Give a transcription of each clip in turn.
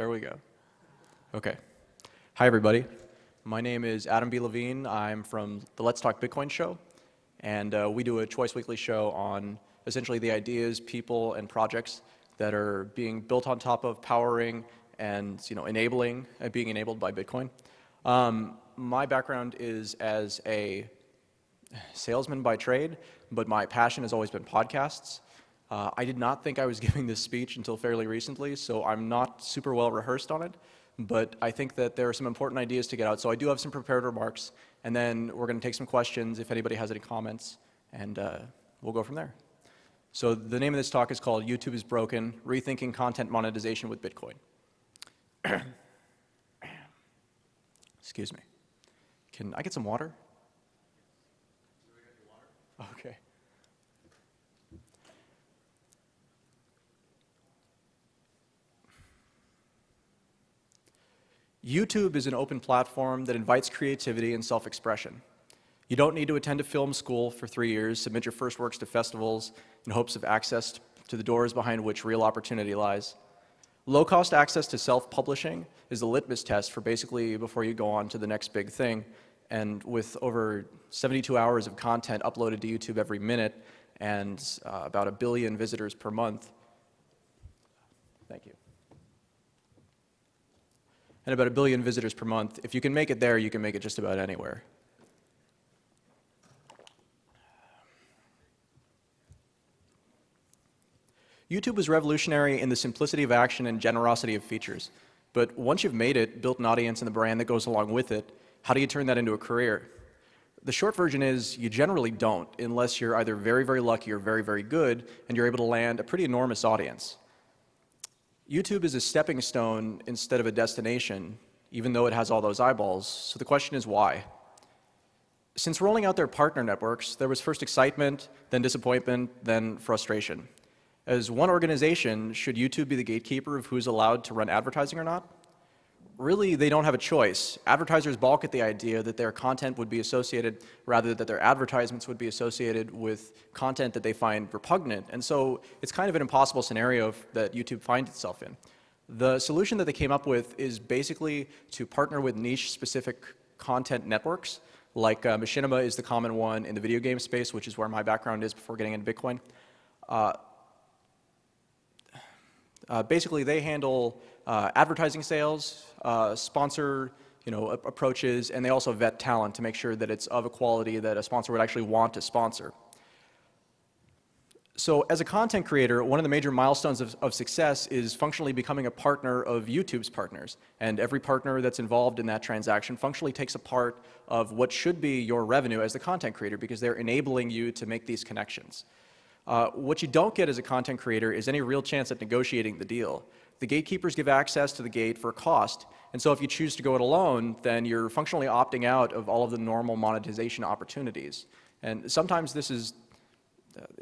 There we go. Okay. Hi, everybody. My name is Adam B. Levine. I'm from the Let's Talk Bitcoin show, and we do a twice weekly show on essentially the ideas, people, and projects that are being built on top of, powering, and enabling, being enabled by Bitcoin. My background is as a salesman by trade, but my passion has always been podcasts. I did not think I was giving this speech until fairly recently, so I'm not super well rehearsed on it, but I think that there are some important ideas to get out. So I do have some prepared remarks, and then we're going to take some questions if anybody has any comments, and we'll go from there. So the name of this talk is called YouTube is Broken, Rethinking Content Monetization with Bitcoin. Excuse me. Can I get some water? Okay. YouTube is an open platform that invites creativity and self-expression. You don't need to attend a film school for 3 years, submit your first works to festivals in hopes of access to the doors behind which real opportunity lies. Low-cost access to self-publishing is the litmus test for basically before you go on to the next big thing. And with over 72 hours of content uploaded to YouTube every minute and about 1 billion visitors per month, thank you. And about 1 billion visitors per month, if you can make it there, you can make it just about anywhere. YouTube was revolutionary in the simplicity of action and generosity of features. But once you've made it, built an audience and the brand that goes along with it, how do you turn that into a career? The short version is you generally don't, unless you're either very, very lucky or very, very good, and you're able to land a pretty enormous audience. YouTube is a stepping stone instead of a destination, even though it has all those eyeballs. So the question is why? Since rolling out their partner networks, there was first excitement, then disappointment, then frustration. As one organization, should YouTube be the gatekeeper of who's allowed to run advertising or not? Really, they don't have a choice. Advertisers balk at the idea that their content would be associated, rather that their advertisements would be associated with content that they find repugnant. And so it's kind of an impossible scenario that YouTube finds itself in. The solution that they came up with is basically to partner with niche-specific content networks, like Machinima is the common one in the video game space, which is where my background is before getting into Bitcoin. Basically, they handle advertising sales, sponsor approaches, and they also vet talent to make sure that it's of a quality that a sponsor would actually want to sponsor. So as a content creator, one of the major milestones of success is functionally becoming a partner of YouTube's partners. And every partner that's involved in that transaction functionally takes a part of what should be your revenue as the content creator, because they're enabling you to make these connections. What you don't get as a content creator is any real chance at negotiating the deal. The gatekeepers give access to the gate for a cost, and so if you choose to go it alone, then you're functionally opting out of all of the normal monetization opportunities. And sometimes this is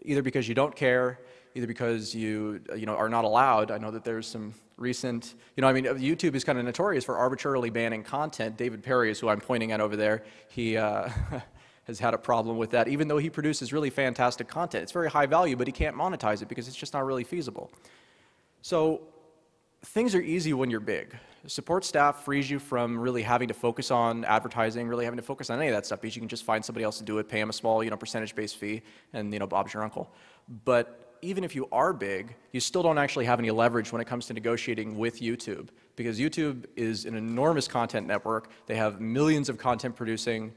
either because you don't care, either because you are not allowed. I know that there's some recent, YouTube is kind of notorious for arbitrarily banning content. David Perry is who I'm pointing at over there. He has had a problem with that, even though he produces really fantastic content. It's very high value, but he can't monetize it because it's just not really feasible. So things are easy when you're big. Support staff frees you from really having to focus on advertising, really having to focus on any of that stuff, because you can just find somebody else to do it, pay them a small percentage-based fee, and Bob's your uncle. But even if you are big, you still don't actually have any leverage when it comes to negotiating with YouTube, because YouTube is an enormous content network. They have millions of content producing,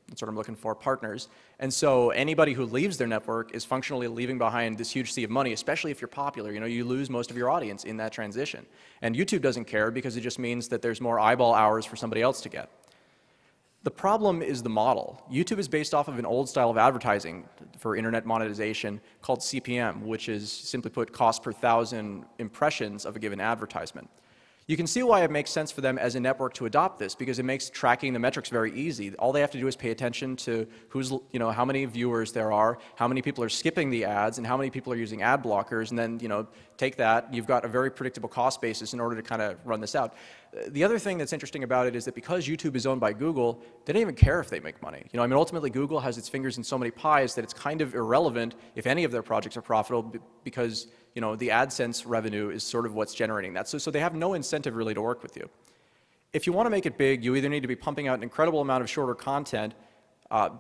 that's what I'm looking for, partners. And so anybody who leaves their network is functionally leaving behind this huge sea of money, especially if you're popular. You lose most of your audience in that transition. And YouTube doesn't care because it just means that there's more eyeball hours for somebody else to get. The problem is the model. YouTube is based off of an old style of advertising for internet monetization called CPM, which is, simply put, cost per 1,000 impressions of a given advertisement. You can see why it makes sense for them as a network to adopt this, because it makes tracking the metrics very easy. All they have to do is pay attention to how many viewers there are, how many people are skipping the ads, and how many people are using ad blockers, and then take that. You've got a very predictable cost basis in order to kind of run this out. The other thing that's interesting about it is that because YouTube is owned by Google, they don't even care if they make money. Ultimately Google has its fingers in so many pies that it's kind of irrelevant if any of their projects are profitable, because the AdSense revenue is sort of what's generating that. So they have no incentive really to work with you. If you want to make it big, you either need to be pumping out an incredible amount of shorter content,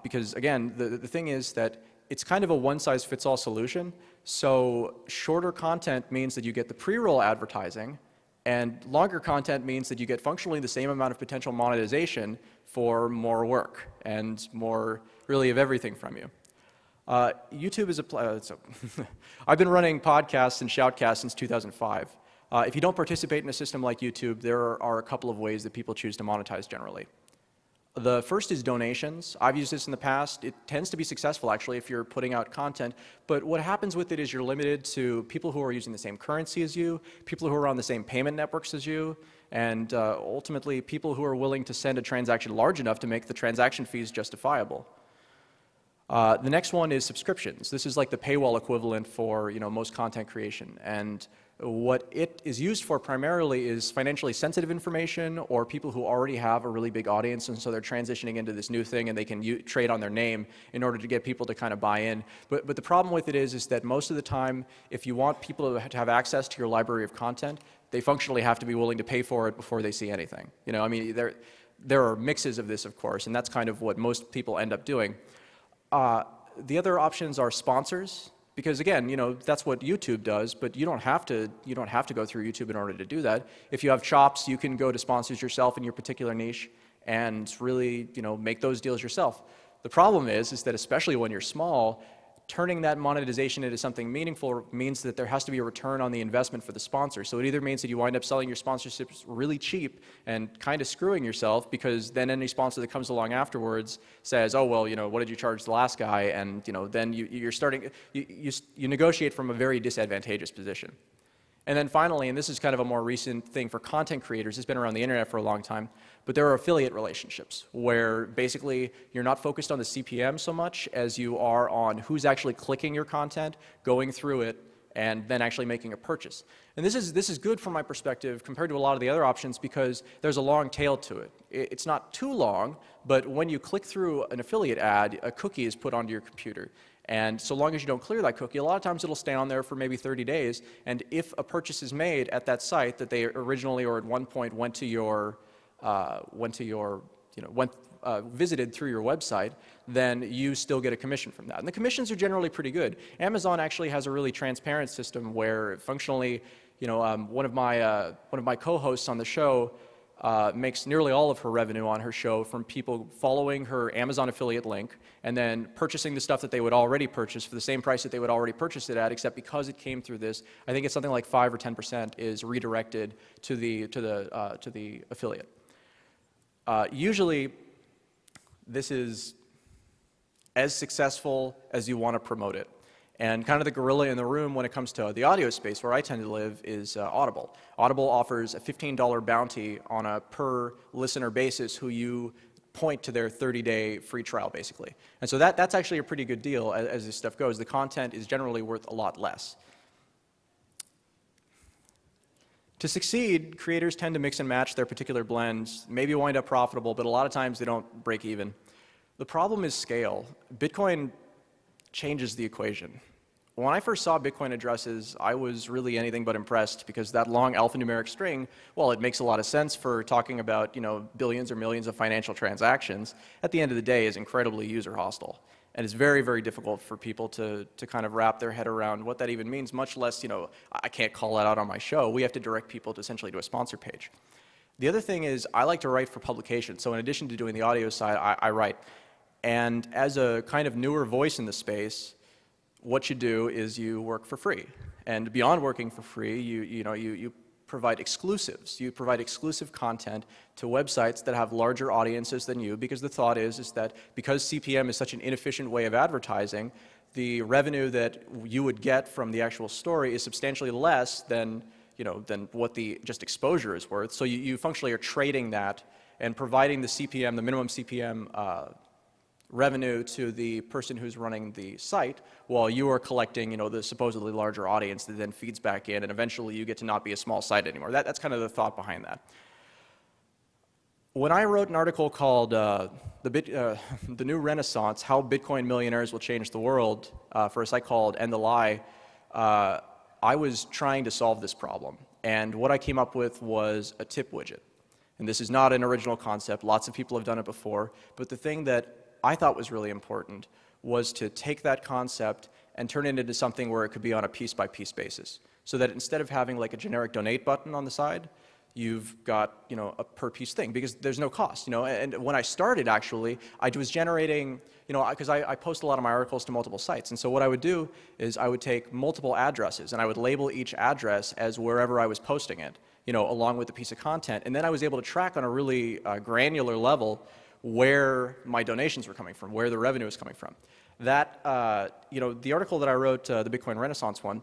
because again, the thing is that it's kind of a one-size-fits-all solution. So shorter content means that you get the pre-roll advertising, and longer content means that you get functionally the same amount of potential monetization for more work and more, really, of everything from you. YouTube is I've been running podcasts and shoutcasts since 2005. If you don't participate in a system like YouTube, there are a couple of ways that people choose to monetize generally. The first is donations. I've used this in the past. It tends to be successful, actually, if you're putting out content. But what happens with it is you're limited to people who are using the same currency as you, people who are on the same payment networks as you, and ultimately people who are willing to send a transaction large enough to make the transaction fees justifiable. The next one is subscriptions. This is like the paywall equivalent for most content creation. And what it is used for primarily is financially sensitive information or people who already have a really big audience, and so they're transitioning into this new thing and they can trade on their name in order to get people to kind of buy in. But the problem with it is that most of the time, if you want people to have access to your library of content, they functionally have to be willing to pay for it before they see anything. I mean, there are mixes of this, of course, and that's kind of what most people end up doing. The other options are sponsors. Because again, that's what YouTube does, but you don't have to go through YouTube in order to do that. If you have chops, you can go to sponsors yourself in your particular niche and really, make those deals yourself. The problem is that especially when you're small, turning that monetization into something meaningful means that there has to be a return on the investment for the sponsor. So it either means that you wind up selling your sponsorships really cheap and kind of screwing yourself, because then any sponsor that comes along afterwards says, oh, well, what did you charge the last guy? And then you negotiate from a very disadvantageous position. And then finally, and this is kind of a more recent thing for content creators, it's been around the internet for a long time, but there are affiliate relationships where basically you're not focused on the CPM so much as you are on who's actually clicking your content, going through it, and then actually making a purchase. And this is good from my perspective compared to a lot of the other options because there's a long tail to it. It's not too long, but when you click through an affiliate ad, a cookie is put onto your computer. And so long as you don't clear that cookie, a lot of times it'll stay on there for maybe 30 days. And if a purchase is made at that site that they originally or at one point visited through your website, then you still get a commission from that. And the commissions are generally pretty good. Amazon actually has a really transparent system where functionally, one of my co-hosts on the show makes nearly all of her revenue on her show from people following her Amazon affiliate link and then purchasing the stuff that they would already purchase for the same price that they would already purchase it at, except because it came through this, I think it's something like 5 or 10% is redirected to the affiliate. Usually, this is as successful as you want to promote it. And kind of the gorilla in the room when it comes to the audio space, where I tend to live, is Audible. Audible offers a $15 bounty on a per listener basis who you point to their 30-day free trial, basically. And so that's actually a pretty good deal as this stuff goes. The content is generally worth a lot less. To succeed, creators tend to mix and match their particular blends, maybe wind up profitable, but a lot of times they don't break even. The problem is scale. Bitcoin changes the equation. When I first saw Bitcoin addresses, I was really anything but impressed because that long alphanumeric string, well, it makes a lot of sense for talking about, billions or millions of financial transactions. At the end of the day, is incredibly user hostile. And it's very, very difficult for people to kind of wrap their head around what that even means, much less, I can't call that out on my show. We have to direct people to essentially to a sponsor page. The other thing is I like to write for publication. So in addition to doing the audio side, I write. And as a kind of newer voice in the space, what you do is you work for free. And beyond working for free, you provide exclusives. You provide exclusive content to websites that have larger audiences than you, because the thought is that because CPM is such an inefficient way of advertising, the revenue that you would get from the actual story is substantially less than what the just exposure is worth. So you functionally are trading that and providing the CPM, the minimum CPM revenue to the person who's running the site, while you are collecting, the supposedly larger audience that then feeds back in, and eventually you get to not be a small site anymore. That's kind of the thought behind that. When I wrote an article called The New Renaissance, How Bitcoin Millionaires Will Change the World, for a site called End the Lie, I was trying to solve this problem. And what I came up with was a tip widget. And this is not an original concept. Lots of people have done it before. But the thing that I thought was really important was to take that concept and turn it into something where it could be on a piece-by-piece basis. So that instead of having like a generic donate button on the side, you've got, you know, a per piece thing, because there's no cost, you know. And when I started, actually, I was generating, you know, because I post a lot of my articles to multiple sites. And so what I would do is I would take multiple addresses and I would label each address as wherever I was posting it, you know, along with the piece of content. And then I was able to track on a really granular level where my donations were coming from, where the revenue was coming from. That, you know, the article that I wrote, the Bitcoin Renaissance one,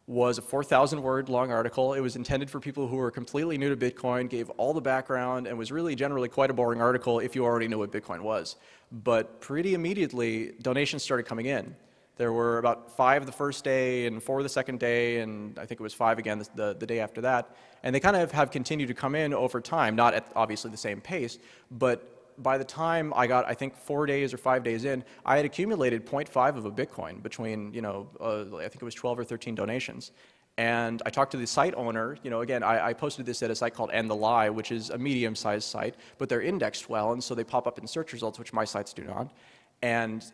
was a 4,000-word long article. It was intended for people who were completely new to Bitcoin, gave all the background, and was really generally quite a boring article if you already knew what Bitcoin was. But pretty immediately, donations started coming in. There were about 5 the first day and 4 the second day, and I think it was 5 again the day after that. And they kind of have continued to come in over time, not at obviously the same pace, but by the time I got, I think 4 days or 5 days in, I had accumulated 0.5 of a Bitcoin between, you know, I think it was 12 or 13 donations. And I talked to the site owner. You know, again, I posted this at a site called End the Lie, which is a medium-sized site, but they're indexed well, and so they pop up in search results, which my sites do not. And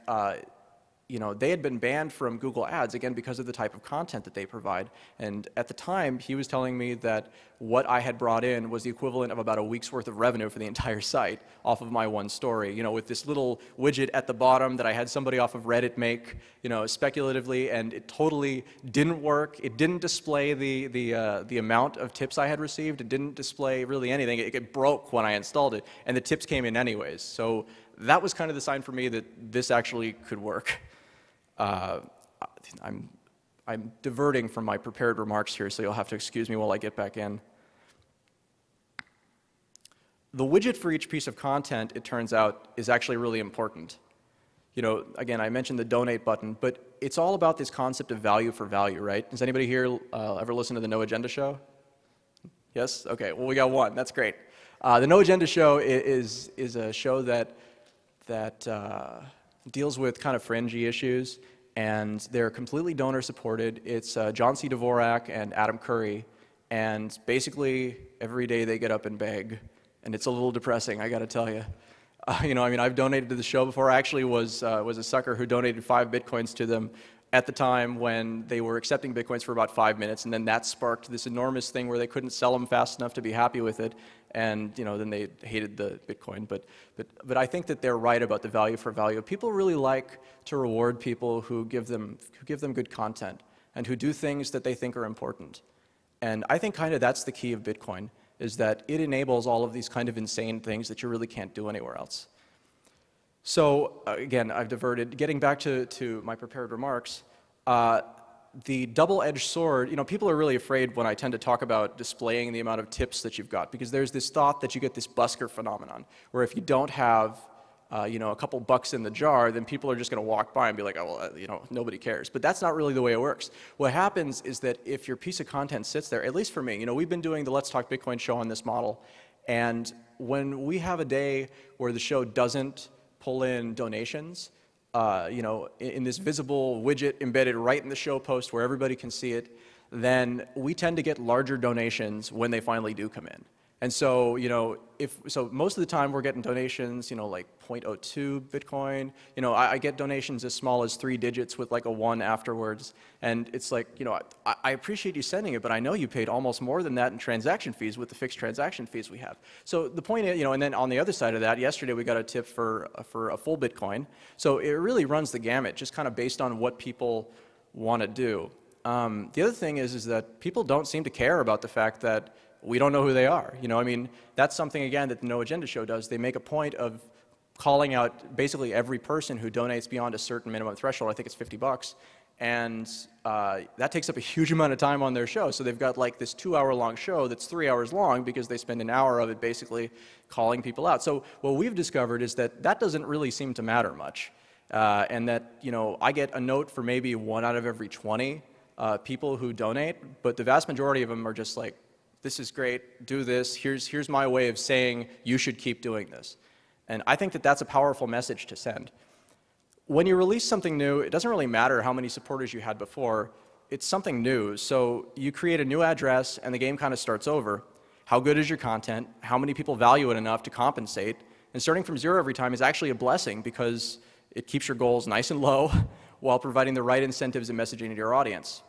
you know, they had been banned from Google Ads, again, because of the type of content that they provide. And at the time, he was telling me that what I had brought in was the equivalent of about a week's worth of revenue for the entire site off of my one story, you know, with this little widget at the bottom that I had somebody off of Reddit make, you know, speculatively, and it totally didn't work. It didn't display the amount of tips I had received. It didn't display really anything. It broke when I installed it, and the tips came in anyways. So that was kind of the sign for me that this actually could work. I'm diverting from my prepared remarks here, so you'll have to excuse me while I get back in. The widget for each piece of content, it turns out, is actually really important. You know, again, I mentioned the donate button, but it's all about this concept of value for value, right? Does anybody here ever listen to the No Agenda Show? Yes? Okay, well, we got one. That's great. The No Agenda Show is a show that deals with kind of fringy issues, and they're completely donor supported. It's John C. Dvorak and Adam Curry, and basically every day they get up and beg, and it's a little depressing, I gotta tell you. You know, I mean, I've donated to the show before. I actually was a sucker who donated 5 Bitcoins to them at the time when they were accepting Bitcoins for about 5 minutes, and then that sparked this enormous thing where they couldn't sell them fast enough to be happy with it, and you know, then they hated the Bitcoin. But I think that they're right about the value for value. People really like to reward people who give them good content and who do things that they think are important. And I think kind of that's the key of Bitcoin, is that it enables all of these kind of insane things that you really can't do anywhere else. So again, I've diverted. Getting back to my prepared remarks, the double-edged sword, you know, people are really afraid when I tend to talk about displaying the amount of tips that you've got, because there's this thought that you get this busker phenomenon, where if you don't have, you know, a couple bucks in the jar, then people are just going to walk by and be like, oh, well, you know, nobody cares. But that's not really the way it works. What happens is that if your piece of content sits there, at least for me, you know, we've been doing the Let's Talk Bitcoin show on this model, and when we have a day where the show doesn't pull in donations, you know, in this visible widget embedded right in the show post where everybody can see it, then we tend to get larger donations when they finally do come in. And so, you know, so most of the time we're getting donations, you know, like 0.02 Bitcoin. You know, I get donations as small as 3 digits with like a 1 afterwards. And it's like, you know, I appreciate you sending it, but I know you paid almost more than that in transaction fees with the fixed transaction fees we have. So the point is, you know, and then on the other side of that, yesterday we got a tip for a full Bitcoin. So it really runs the gamut, just kind of based on what people want to do. The other thing is that people don't seem to care about the fact that we don't know who they are. You know, I mean, that's something, again, that the No Agenda Show does. They make a point of calling out basically every person who donates beyond a certain minimum threshold. I think it's $50. And that takes up a huge amount of time on their show. So they've got like this 2-hour-long show that's 3 hours long because they spend an hour of it basically calling people out. So what we've discovered is that that doesn't really seem to matter much. And that, you know, I get a note for maybe 1 out of every 20 people who donate, but the vast majority of them are just like, this is great, do this, here's my way of saying you should keep doing this. And I think that that's a powerful message to send. When you release something new, it doesn't really matter how many supporters you had before. it's something new. So you create a new address and the game kind of starts over. How good is your content? How many people value it enough to compensate? And starting from zero every time is actually a blessing because it keeps your goals nice and low while providing the right incentives and messaging to your audience.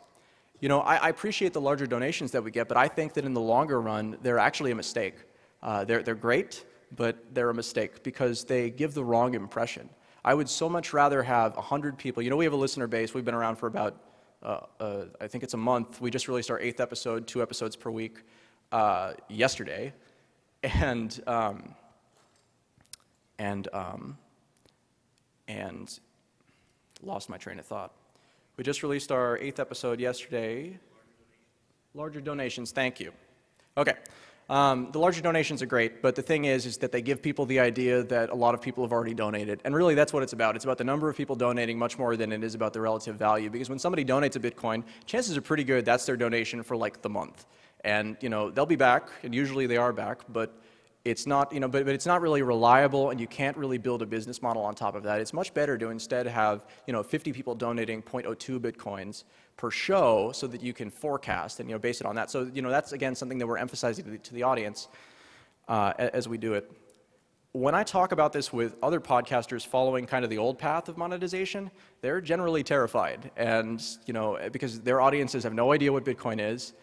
You know, I appreciate the larger donations that we get, but I think that in the longer run, they're actually a mistake. They're great, but they're a mistake because they give the wrong impression. I would so much rather have 100 people. You know, we have a listener base. We've been around for about, I think it's a month. We just released our 8th episode, 2 episodes per week yesterday. And lost my train of thought. We just released our 8th episode yesterday. Larger donations, thank you. Okay. The larger donations are great, but the thing is that they give people the idea that a lot of people have already donated. And really, that's what it's about. It's about the number of people donating much more than it is about the relative value. Because when somebody donates a Bitcoin, chances are pretty good that's their donation for like the month. And you know, they'll be back, and usually they are back, but it's not, you know, but it's not really reliable, and you can't really build a business model on top of that. It's much better to instead have, you know, 50 people donating 0.02 Bitcoins per show so that you can forecast and, you know, base it on that. So, you know, that's, again, something that we're emphasizing to the audience as we do it. When I talk about this with other podcasters following kind of the old path of monetization, they're generally terrified, and, you know, because their audiences have no idea what Bitcoin is.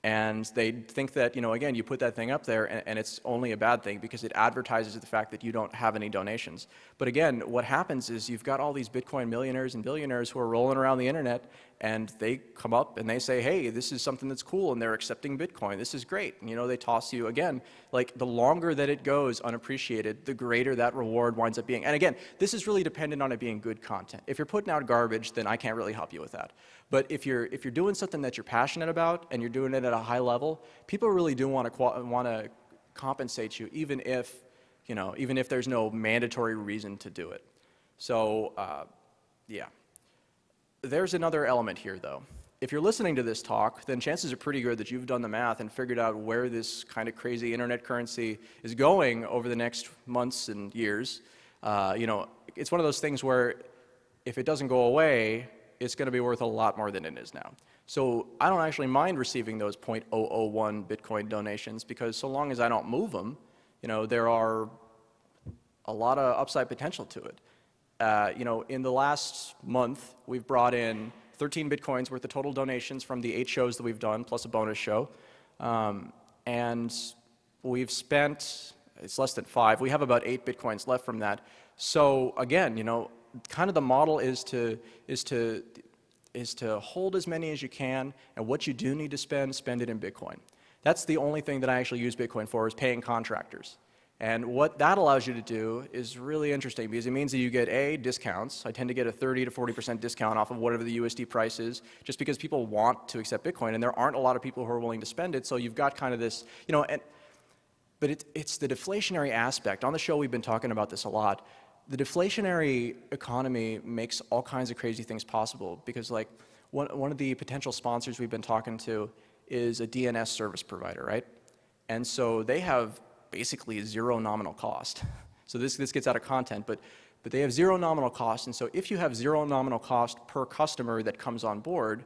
And they think that, you know, again, you put that thing up there and it's only a bad thing because it advertises the fact that you don't have any donations. But again, what happens is you've got all these Bitcoin millionaires and billionaires who are rolling around the internet, and they come up and they say, hey, this is something that's cool, and they're accepting Bitcoin. This is great. And, you know, they toss you, again, like the longer that it goes unappreciated, the greater that reward winds up being. And again, this is really dependent on it being good content. If you're putting out garbage, then I can't really help you with that. But if you're doing something that you're passionate about and you're doing it at a high level, people really do want to compensate you, even if, you know, even if there's no mandatory reason to do it. So, yeah. There's another element here, though. If you're listening to this talk, then chances are pretty good that you've done the math and figured out where this kind of crazy internet currency is going over the next months and years. You know, it's one of those things where if it doesn't go away, it's going to be worth a lot more than it is now. So I don't actually mind receiving those 0.001 Bitcoin donations because so long as I don't move them, you know, there are a lot of upside potential to it. You know, in the last month, we've brought in 13 Bitcoins worth of total donations from the 8 shows that we've done, plus a bonus show. And we've spent, it's less than 5. We have about 8 Bitcoins left from that. So again, you know, kind of the model is to hold as many as you can, and what you do need to spend it in Bitcoin. That's the only thing that I actually use Bitcoin for, is paying contractors. And what that allows you to do is really interesting because it means that you get discounts. I tend to get a 30 to 40% discount off of whatever the USD price is, just because people want to accept Bitcoin, and there aren't a lot of people who are willing to spend it. So you've got kind of this, you know, but it's the deflationary aspect. On the show, we've been talking about this a lot. The deflationary economy makes all kinds of crazy things possible because, like, one of the potential sponsors we've been talking to is a DNS service provider, right? And so they have basically 0 nominal cost. So this gets out of content, but they have 0 nominal cost, and so if you have 0 nominal cost per customer that comes on board,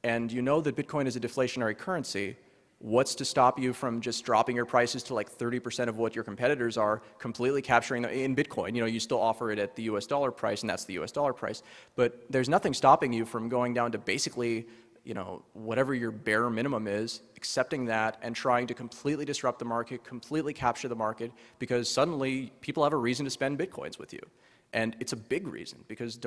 and you know that Bitcoin is a deflationary currency, what's to stop you from just dropping your prices to like 30% of what your competitors are, completely capturing them in Bitcoin? You know, you still offer it at the US dollar price, and that's the US dollar price, but there's nothing stopping you from going down to basically, you know, whatever your bare minimum is, accepting that and trying to completely disrupt the market, completely capture the market, because suddenly people have a reason to spend Bitcoins with you. And it's a big reason, because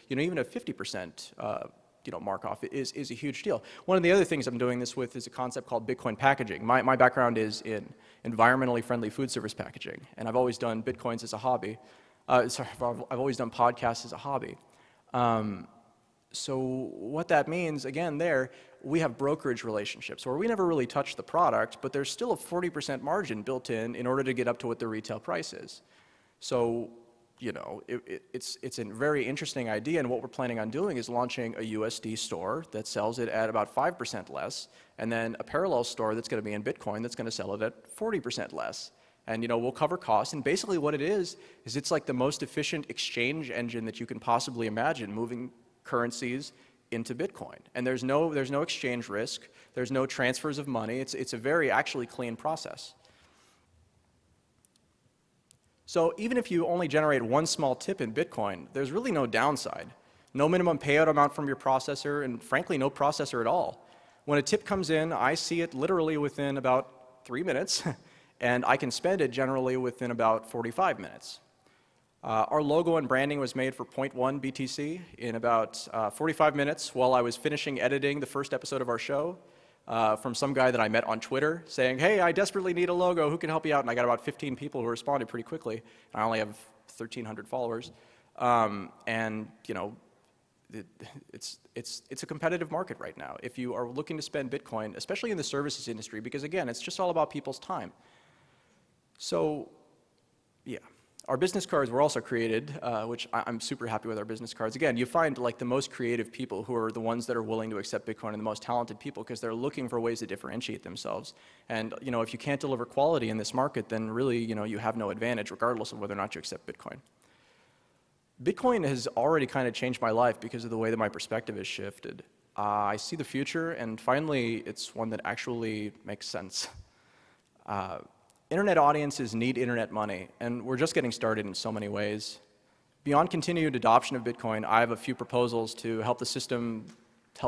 you know, even a 50% you know, mark off is a huge deal. One of the other things I'm doing this with is a concept called Bitcoin packaging. My background is in environmentally friendly food service packaging, and I've always done Bitcoins as a hobby. Sorry, I've always done podcasts as a hobby. So what that means, again, we have brokerage relationships where we never really touch the product, but there's still a 40% margin built in order to get up to what the retail price is. So, you know, it's a very interesting idea, and what we're planning on doing is launching a USD store that sells it at about 5% less, and then a parallel store that's going to be in Bitcoin that's going to sell it at 40% less. And, you know, we'll cover costs, and basically what it is it's like the most efficient exchange engine that you can possibly imagine, moving currencies into Bitcoin. And there's no exchange risk. There's no transfers of money. It's a very actually clean process. So even if you only generate one small tip in Bitcoin, there's really no downside. No minimum payout amount from your processor, and frankly, no processor at all. When a tip comes in, I see it literally within about 3 minutes, and I can spend it generally within about 45 minutes. Our logo and branding was made for 0.1 BTC in about 45 minutes while I was finishing editing the first episode of our show from some guy that I met on Twitter saying, hey, I desperately need a logo, who can help you out? And I got about 15 people who responded pretty quickly. I only have 1,300 followers. And you know, it's a competitive market right now. If you are looking to spend Bitcoin, especially in the services industry, because again, it's just all about people's time. So, yeah. Our business cards were also created, which I'm super happy with our business cards. Again, you find like the most creative people who are the ones that are willing to accept Bitcoin and the most talented people because they're looking for ways to differentiate themselves. And you know, if you can't deliver quality in this market, then really, you know, you have no advantage regardless of whether or not you accept Bitcoin. Bitcoin has already kind of changed my life because of the way that my perspective has shifted. I see the future, and finally, it's one that actually makes sense. Internet audiences need internet money, and we're just getting started in so many ways. Beyond continued adoption of Bitcoin, I have a few proposals to help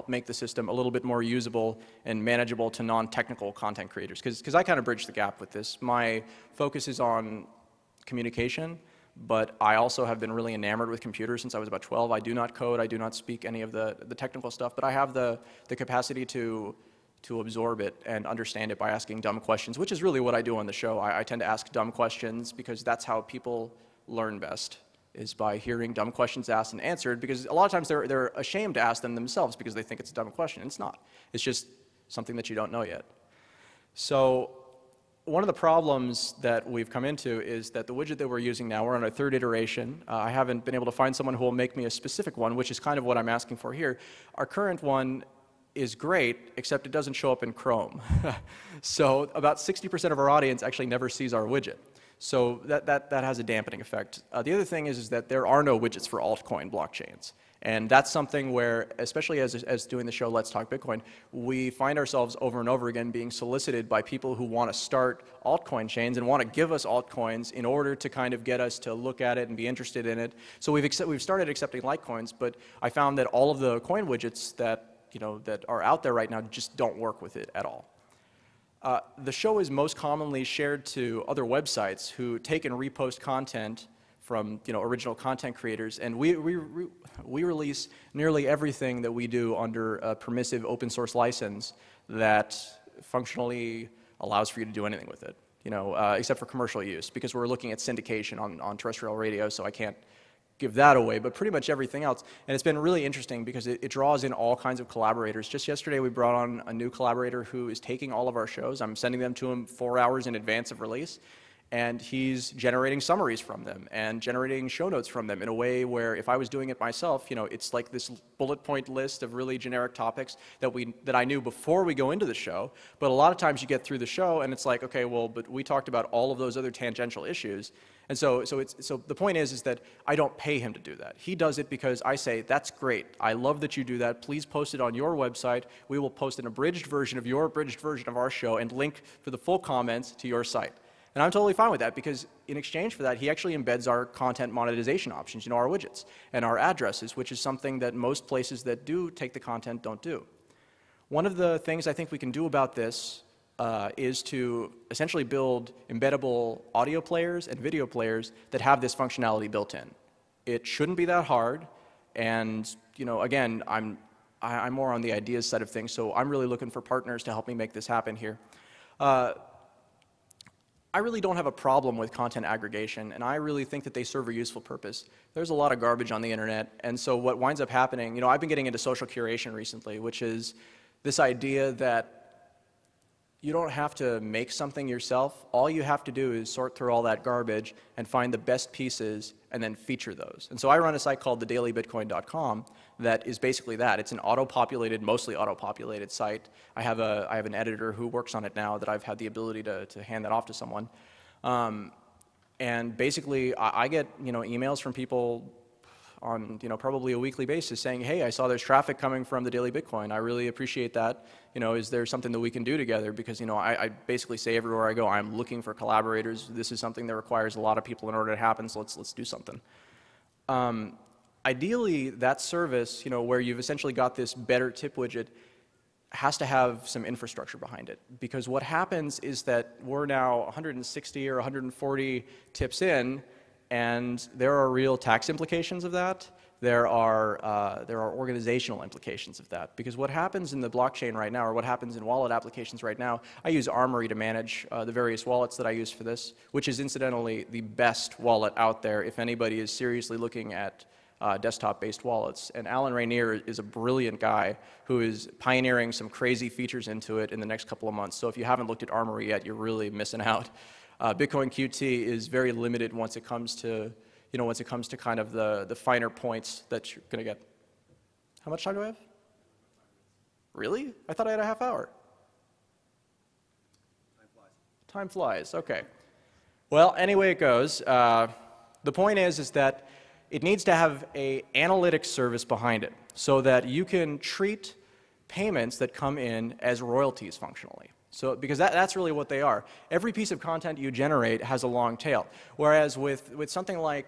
make the system a little bit more usable and manageable to non-technical content creators, because I kind of bridge the gap with this. My focus is on communication, but I also have been really enamored with computers since I was about 12. I do not code, I do not speak any of the technical stuff, but I have the capacity to absorb it and understand it by asking dumb questions, which is really what I do on the show. I tend to ask dumb questions because that's how people learn best, is by hearing dumb questions asked and answered, because a lot of times they're ashamed to ask them themselves because they think it's a dumb question. It's not. It's just something that you don't know yet. So one of the problems that we've come into is that the widget that we're using now, we're on our 3rd iteration. I haven't been able to find someone who will make me a specific one, which is kind of what I'm asking for here. Our current one is great, except it doesn't show up in Chrome. So about 60% of our audience actually never sees our widget. So that has a dampening effect. The other thing is that there are no widgets for altcoin blockchains. And that's something where, especially as doing the show Let's Talk Bitcoin, we find ourselves over and over again being solicited by people who want to start altcoin chains and want to give us altcoins in order to kind of get us to look at it and be interested in it. So we've started accepting Litecoins, but I found that all of the coin widgets that are out there right now just don't work with it at all. The show is most commonly shared to other websites who take and repost content from original content creators, and we release nearly everything that we do under a permissive open source license that functionally allows for you to do anything with it, except for commercial use, because we're looking at syndication on terrestrial radio, so I can't give that away, but pretty much everything else. And it's been really interesting because it draws in all kinds of collaborators. Just yesterday we brought on a new collaborator who is taking all of our shows. I'm sending them to him 4 hours in advance of release, and he's generating summaries from them and generating show notes from them in a way where if I was doing it myself, it's like this bullet point list of really generic topics that I knew before we go into the show. But a lot of times you get through the show and it's like, okay, well, but we talked about all of those other tangential issues. And so the point is that I don't pay him to do that. He does it because I say, that's great. I love that you do that. Please post it on your website. We will post an abridged version of your abridged version of our show and link for the full comments to your site. And I'm totally fine with that because in exchange for that, he actually embeds our content monetization options, our widgets and our addresses, which is something that most places that do take the content don't do. One of the things I think we can do about this is to essentially build embeddable audio players and video players that have this functionality built in. It shouldn't be that hard, and again, I'm more on the ideas side of things, so I'm really looking for partners to help me make this happen here. I really don't have a problem with content aggregation, and I really think that they serve a useful purpose. There's a lot of garbage on the internet, and so what winds up happening, I've been getting into social curation recently, which is this idea that you don't have to make something yourself. All you have to do is sort through all that garbage and find the best pieces and then feature those. And so I run a site called thedailybitcoin.com that is basically that. It's an auto-populated, mostly auto-populated site. I have an editor who works on it now that I've had the ability to hand that off to someone. And basically, I get emails from people. on probably a weekly basis saying, hey, I saw there's traffic coming from the Daily Bitcoin. I really appreciate that. Is there something that we can do together? Because I basically say everywhere I go, I'm looking for collaborators. This is something that requires a lot of people in order to happen, so let's do something. Ideally, that service, where you've essentially got this better tip widget, has to have some infrastructure behind it. Because what happens is that we're now 160 or 140 tips in, and there are real tax implications of that. There are organizational implications of that. Because what happens in the blockchain right now, or what happens in wallet applications right now, I use Armory to manage the various wallets that I use for this, which is incidentally the best wallet out there if anybody is seriously looking at desktop-based wallets. And Alan Rainier is a brilliant guy who is pioneering some crazy features into it in the next couple of months. So if you haven't looked at Armory yet, you're really missing out. Bitcoin QT is very limited once it comes to, kind of the finer points that you're going to get. How much time do I have? Really? I thought I had a half hour. Time flies. Time flies, okay. Well, anyway it goes. The point is that it needs to have an analytics service behind it so that you can treat payments that come in as royalties functionally. So, because that's really what they are. Every piece of content you generate has a long tail. Whereas with something like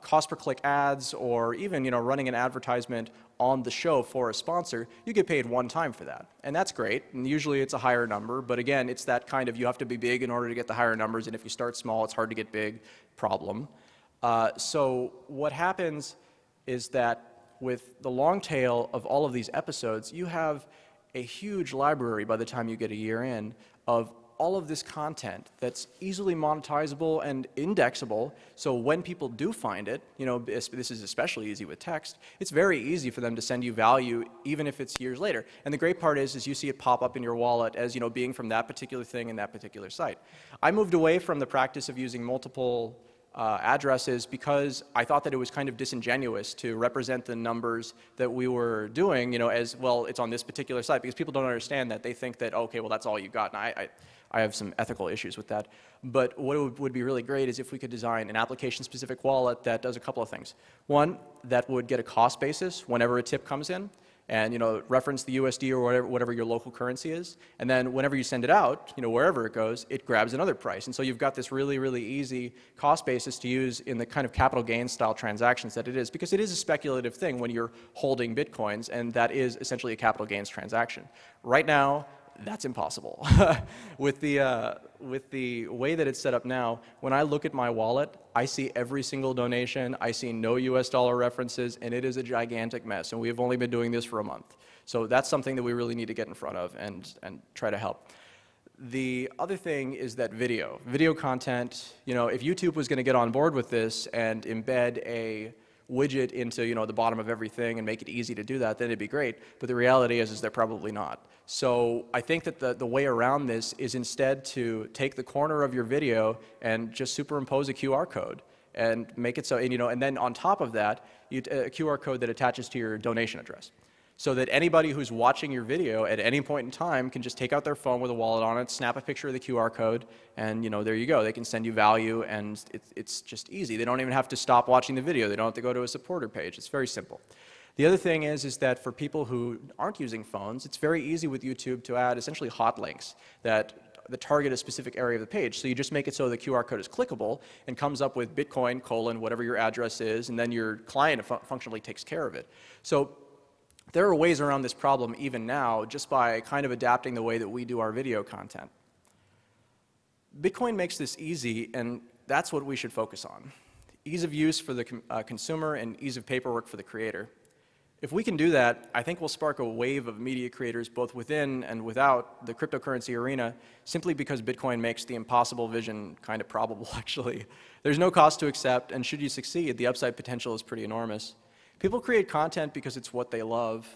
cost per click ads, or even running an advertisement on the show for a sponsor, you get paid one time for that. And that's great. And usually it's a higher number. But again, it's that kind of you have to be big in order to get the higher numbers. And if you start small, it's hard to get big problem. So what happens is that with the long tail of all of these episodes, you have a huge library by the time you get a year in of all of this content that's easily monetizable and indexable. So when people do find it, this is especially easy with text, it's very easy for them to send you value even if it's years later. And the great part is you see it pop up in your wallet as being from that particular thing and that particular site. I moved away from the practice of using multiple addresses because I thought that it was kind of disingenuous to represent the numbers that we were doing, as well, it's on this particular site, because people don't understand that. They think that, okay, well, that's all you got. And I have some ethical issues with that. But what would be really great is if we could design an application-specific wallet that does a couple of things. One, that would get a cost basis whenever a tip comes in, and reference the USD or whatever your local currency is, and then whenever you send it out, wherever it goes, it grabs another price. And so you've got this really, really easy cost basis to use in the kind of capital gains style transactions that it is, because it is a speculative thing when you're holding Bitcoins, and that is essentially a capital gains transaction. Right now, that's impossible. With the way that it's set up now, when I look at my wallet, I see every single donation, I see no US dollar references, and it is a gigantic mess. And we have only been doing this for a month. So that's something that we really need to get in front of and try to help. The other thing is that video content, if YouTube was going to get on board with this and embed a widget into the bottom of everything and make it easy to do that, then it'd be great. But the reality is they're probably not. So I think that the way around this is instead to take the corner of your video and just superimpose a QR code and make it so, and then on top of that, a QR code that attaches to your donation address. So that anybody who's watching your video at any point in time can just take out their phone with a wallet on it, snap a picture of the QR code, and there you go. They can send you value, and it's just easy. They don't even have to stop watching the video. They don't have to go to a supporter page. It's very simple. The other thing is that for people who aren't using phones, it's very easy with YouTube to add essentially hot links that target a specific area of the page. So you just make it so the QR code is clickable and comes up with Bitcoin, whatever your address is, and then your client functionally takes care of it. So there are ways around this problem even now just by kind of adapting the way that we do our video content. Bitcoin makes this easy, and that's what we should focus on. Ease of use for the consumer and ease of paperwork for the creator. If we can do that, I think we'll spark a wave of media creators both within and without the cryptocurrency arena, simply because Bitcoin makes the impossible vision kind of probable, actually. There's no cost to accept, and should you succeed, the upside potential is pretty enormous. People create content because it's what they love.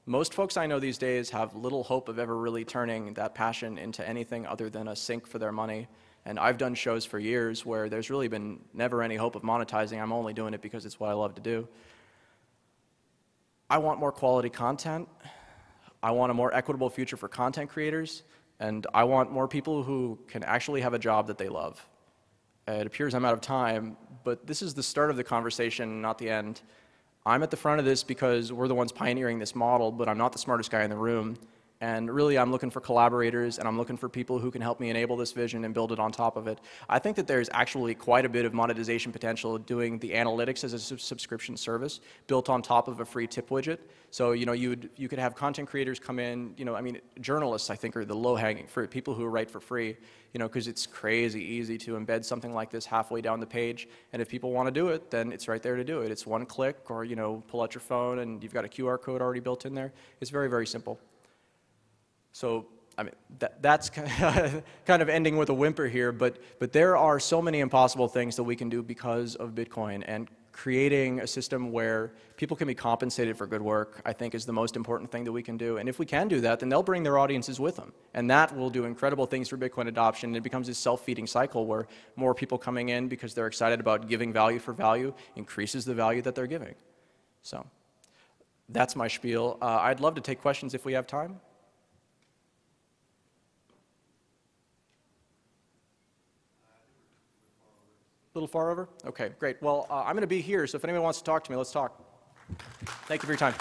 Most folks I know these days have little hope of ever really turning that passion into anything other than a sink for their money. And I've done shows for years where there's really been never any hope of monetizing. I'm only doing it because it's what I love to do. I want more quality content. I want a more equitable future for content creators. And I want more people who can actually have a job that they love. It appears I'm out of time, but this is the start of the conversation, not the end. I'm at the front of this because we're the ones pioneering this model, but I'm not the smartest guy in the room. And really, I'm looking for collaborators, and I'm looking for people who can help me enable this vision and build it on top of it. I think that there's actually quite a bit of monetization potential doing the analytics as a subscription service built on top of a free tip widget. So, you know, you could have content creators come in, you know, I mean, journalists, I think, are the low-hanging fruit, people who write for free, you know, because it's crazy easy to embed something like this halfway down the page. And if people want to do it, then it's right there to do it. It's one click, or, you know, pull out your phone, and you've got a QR code already built in there. It's very, very simple. So, I mean, that's kind of ending with a whimper here, but there are so many impossible things that we can do because of Bitcoin, and creating a system where people can be compensated for good work, I think, is the most important thing that we can do. And if we can do that, then they'll bring their audiences with them. And that will do incredible things for Bitcoin adoption. It becomes this self-feeding cycle where more people coming in because they're excited about giving value for value increases the value that they're giving. So, that's my spiel. I'd love to take questions if we have time. A little far over? Okay, great. Well, I'm going to be here, so if anyone wants to talk to me, let's talk. Thank you for your time.